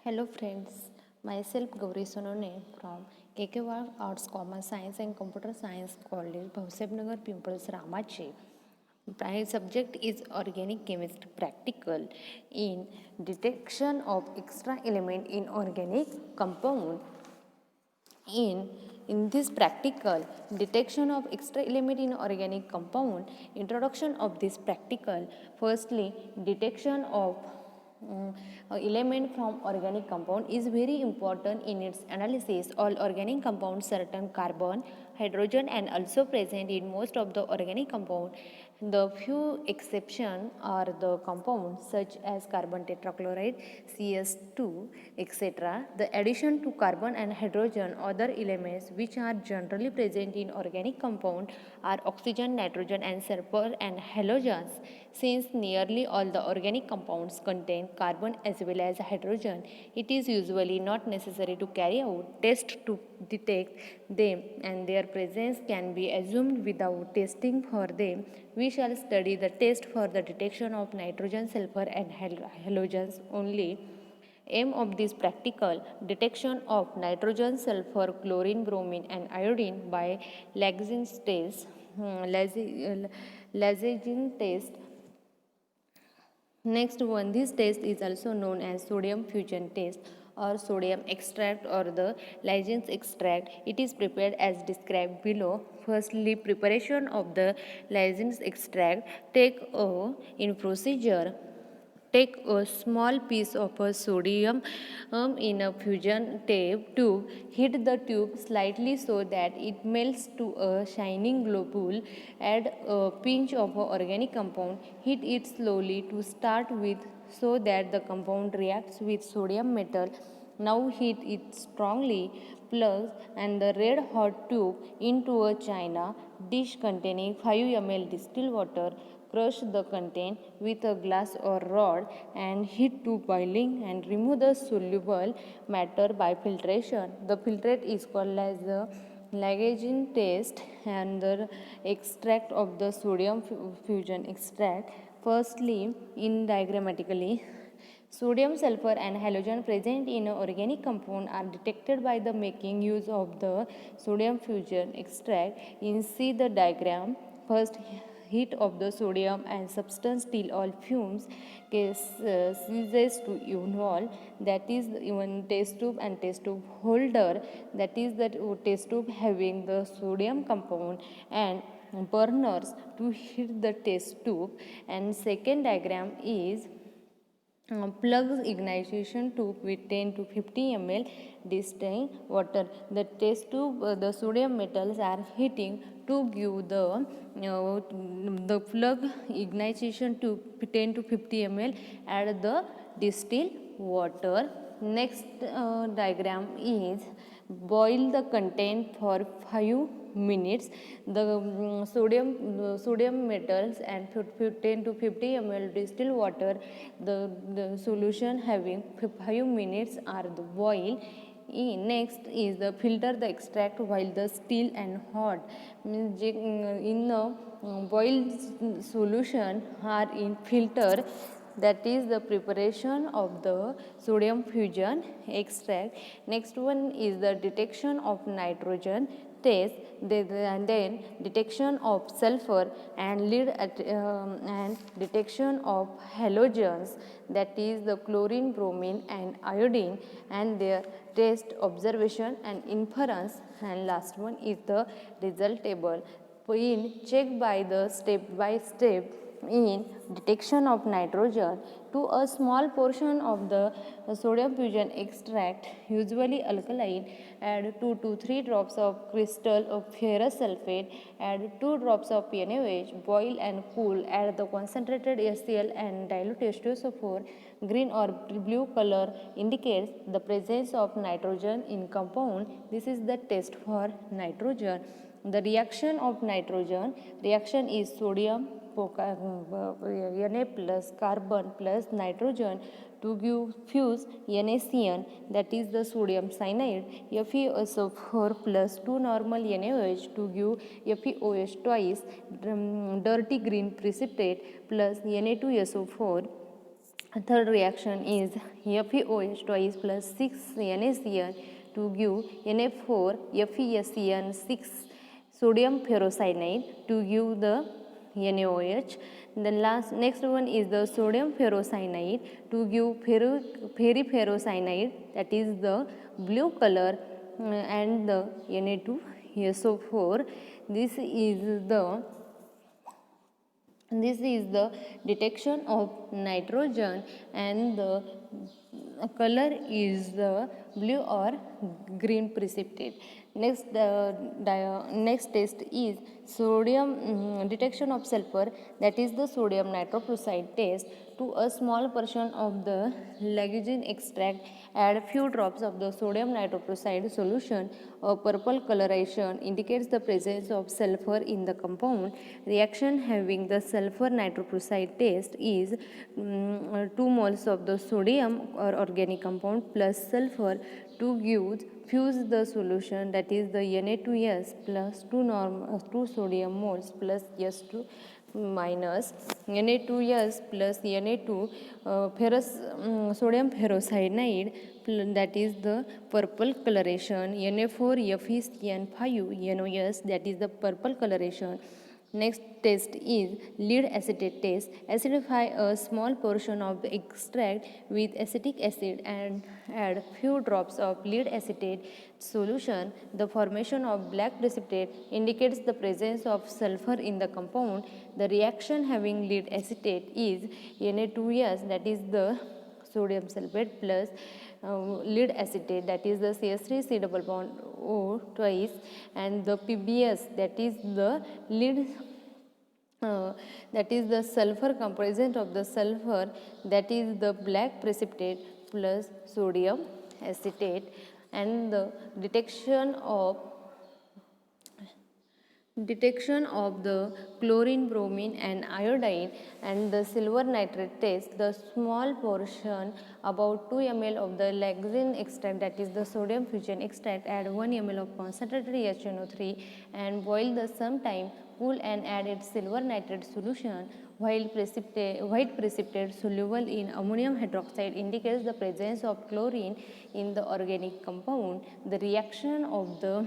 Hello friends, myself Gauri Sonone from KKY Arts, Commerce Science and Computer Science College, Bhausebnagar Pupils Ramachi. My subject is organic chemistry practical in detection of extra element in organic compound. In this practical detection of extra element in organic compound, introduction of this practical, firstly detection of element from organic compound is very important in its analysis. All organic compounds certain carbon, hydrogen and also present in most of the organic compound. The few exceptions are the compounds such as carbon tetrachloride, CS2, etc. The addition to carbon and hydrogen other elements which are generally present in organic compound are oxygen, nitrogen and sulfur and halogens. Since nearly all the organic compounds contain carbon as well as hydrogen, it is usually not necessary to carry out tests to detect them and their presence can be assumed without testing for them. We shall study the test for the detection of nitrogen, sulfur and halogens only. Aim of this practical detection of nitrogen, sulfur, chlorine, bromine and iodine by Lagrange test, Lagrange test. Next one, this test is also known as sodium fusion test or sodium extract or the Lagrange extract. It is prepared as described below. Firstly, preparation of the Lagrange extract. In procedure, take a small piece of a sodium in a fusion tube. Heat the tube slightly so that it melts to a shining globule. Add a pinch of a organic compound. Heat it slowly to start with so that the compound reacts with sodium metal. Now heat it strongly. Plug and the red hot tube into a china dish containing 5 ml distilled water. Crush the content with a glass or rod and heat to boiling and remove the soluble matter by filtration. The filtrate is called as the Lagrange test and the extract of the sodium fusion extract. Firstly, in diagrammatically, sodium, sulfur and halogen present in an organic compound are detected by the making use of the sodium fusion extract. In see the diagram, first heat of the sodium and substance till all fumes ceases to involve, that is even test tube and test tube holder, that is the test tube having the sodium compound and burners to heat the test tube. And second diagram is plugs ignition tube with 10 to 50 ml distilled water. The test tube, the sodium metals are heating to give the plug ignition tube 10 to 50 ml add the distilled water. Next diagram is boil the content for 5 minutes. The sodium metals and 10 to 50 ml distilled water, the solution having 5 minutes are the boil. Next is the filter the extract while the still and hot. In the boiled solution are in filter, that is the preparation of the sodium fusion extract. Next one is the detection of nitrogen test, and then detection of sulfur and lead and detection of halogens, that is the chlorine, bromine and iodine and their test, observation and inference. And last one is the result table. In check by the step by step in detection of nitrogen to a small portion of the sodium fusion extract, usually alkaline, add 2 to 3 drops of crystal of ferrous sulfate, add 2 drops of NaOH, boil and cool, add the concentrated HCl and dilute H2SO4. Green or blue color indicates the presence of nitrogen in compound. This is the test for nitrogen. The reaction of nitrogen, reaction is sodium Na plus carbon plus nitrogen to give fuse NaCN, that is the sodium cyanide, FeSO4 plus 2 normal NaOH to give FeOH twice, dirty green precipitate plus Na2SO4. Third reaction is FeOH twice plus 6 NaCl to give Na4 FeSCN 6 sodium ferrocyanide to give the NaOH. The next one is the sodium ferrocyanide to give ferriferrocyanide, that is the blue color, and the Na2SO4. This is the detection of nitrogen, and the color is the blue or green precipitate. Next test is sodium detection of sulfur, that is the sodium nitroprusside test. To a small portion of the lagizine extract, add few drops of the sodium nitroprusside solution. A purple coloration indicates the presence of sulfur in the compound. Reaction having the sulfur nitroprusside test is 2 moles of the sodium or organic compound plus sulfur to give fuse the solution, that is the Na2S plus 2 sodium moles plus S2 minus Na2S plus Na2 sodium ferrocyanide, that is the purple coloration, Na4 FeCN5 NOS, that is the purple coloration. Next test is lead acetate test. Acidify a small portion of the extract with acetic acid and add few drops of lead acetate solution. The formation of black precipitate indicates the presence of sulfur in the compound. The reaction having lead acetate is Na2S, that is the sodium sulfate, plus lead acetate, that is the CS3C double bond O twice, and the PBS, that is the lead that is the sulfur component of the sulfur, that is the black precipitate plus sodium acetate. And the detection of the chlorine, bromine and iodine, and the silver nitrate test. The small portion, about 2 ml of the lagzine extract, that is the sodium fusion extract, add 1 ml of concentrated HNO3 and boil the some time, cool and add its silver nitrate solution. White precipitate soluble in ammonium hydroxide indicates the presence of chlorine in the organic compound. The reaction of the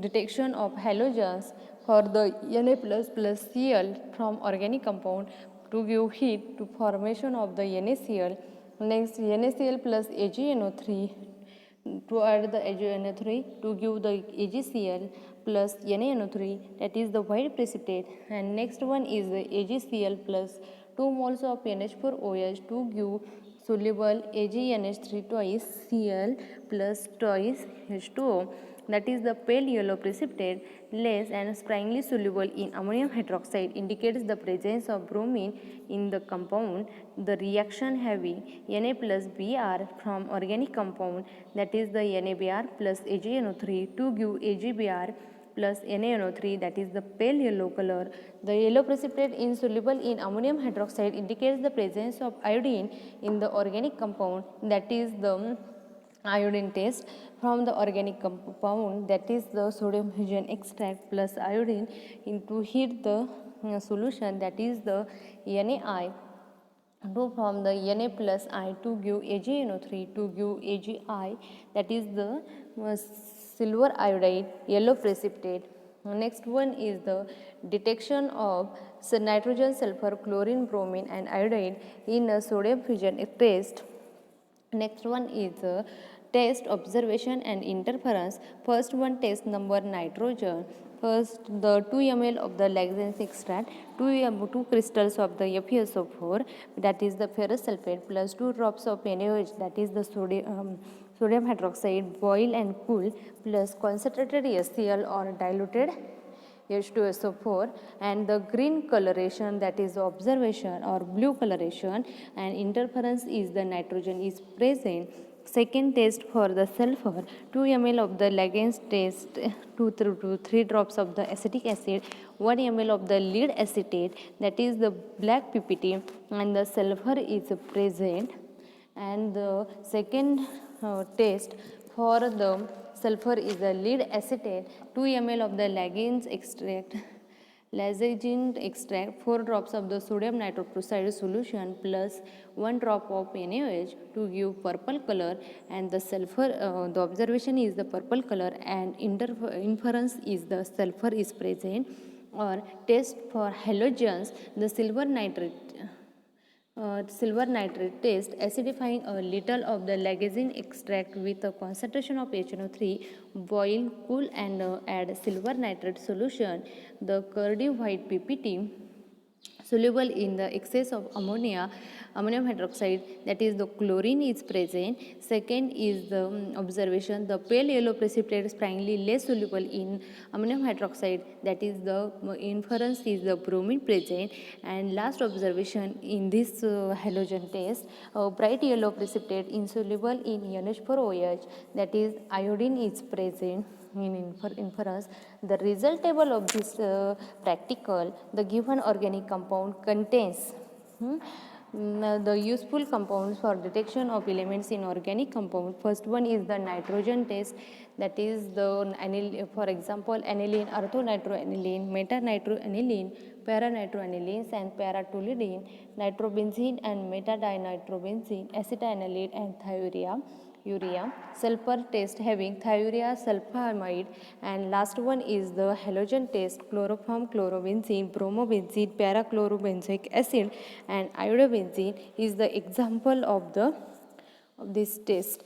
detection of halogens for the Na plus Cl from organic compound to give heat to formation of the NaCl. Next, NaCl plus AgNO3 to add the AgNO3 to give the AgCl plus NaNO3, that is the white precipitate. And next one is the AgCl plus 2 moles of NH4OH to give soluble AgNH3 twice Cl plus twice H2O, that is the pale yellow precipitate. Less and strongly soluble in ammonium hydroxide indicates the presence of bromine in the compound. The reaction having Na plus Br from organic compound, that is the NaBr plus AgNO3 to give AgBr plus NaNO3, that is the pale yellow color. The yellow precipitate insoluble in ammonium hydroxide indicates the presence of iodine in the organic compound, that is the iodine test from the organic compound, that is the sodium fusion extract plus iodine into heat the solution, that is the NaI. To from the Na plus I to give AgNO3 to give AgI, that is the silver iodide yellow precipitate. Next one is the detection of nitrogen, sulfur, chlorine, bromine and iodide in a sodium fusion test. Next one is test, observation and interference. First one, test number nitrogen. First, the 2 ml of the lagzine extract, 2 crystals of the FeSO4, that is the ferrous sulfate, plus 2 drops of NaOH, that is the sodium hydroxide, boil and cool, plus concentrated HCl or diluted H2SO4, and the green coloration, that is observation, or blue coloration, and interference is the nitrogen is present. Second test for the sulfur, 2 ml of the lagzine test, 2 to 3 drops of the acetic acid, 1 ml of the lead acetate, that is the black PPT, and the sulfur is present. And the second test for the sulfur is the lead acetate, 2 ml of the lagzine extract, Lysogen extract 4 drops of the sodium nitroprusside solution plus 1 drop of NaOH to give purple color, and the sulfur, the observation is the purple color and inference is the sulfur is present. Or test for halogens, the silver nitrate test, acidifying a little of the lysine extract with a concentration of HNO3, boil, cool and add silver nitrate solution. The curdy white PPT soluble in the excess of ammonium hydroxide, that is the chlorine is present. Second is the observation, the pale yellow precipitate is primarily less soluble in ammonium hydroxide, that is the inference is the bromine present. And last observation in this halogen test, bright yellow precipitate insoluble in NH4OH, that is iodine is present in inference. The result table of this practical, the given organic compound contains the useful compounds for detection of elements in organic compound. First one is the nitrogen test, that is the for example aniline, orthonitroaniline, metanitroaniline, para-nitroanilines and para-toluidine, nitrobenzene and metadinitrobenzene, acetanilide and urea, sulfur test having thiourea, sulfamide, and last one is the halogen test, chloroform, chlorobenzene, bromobenzene, parachlorobenzoic acid and iodobenzene is the example of this test.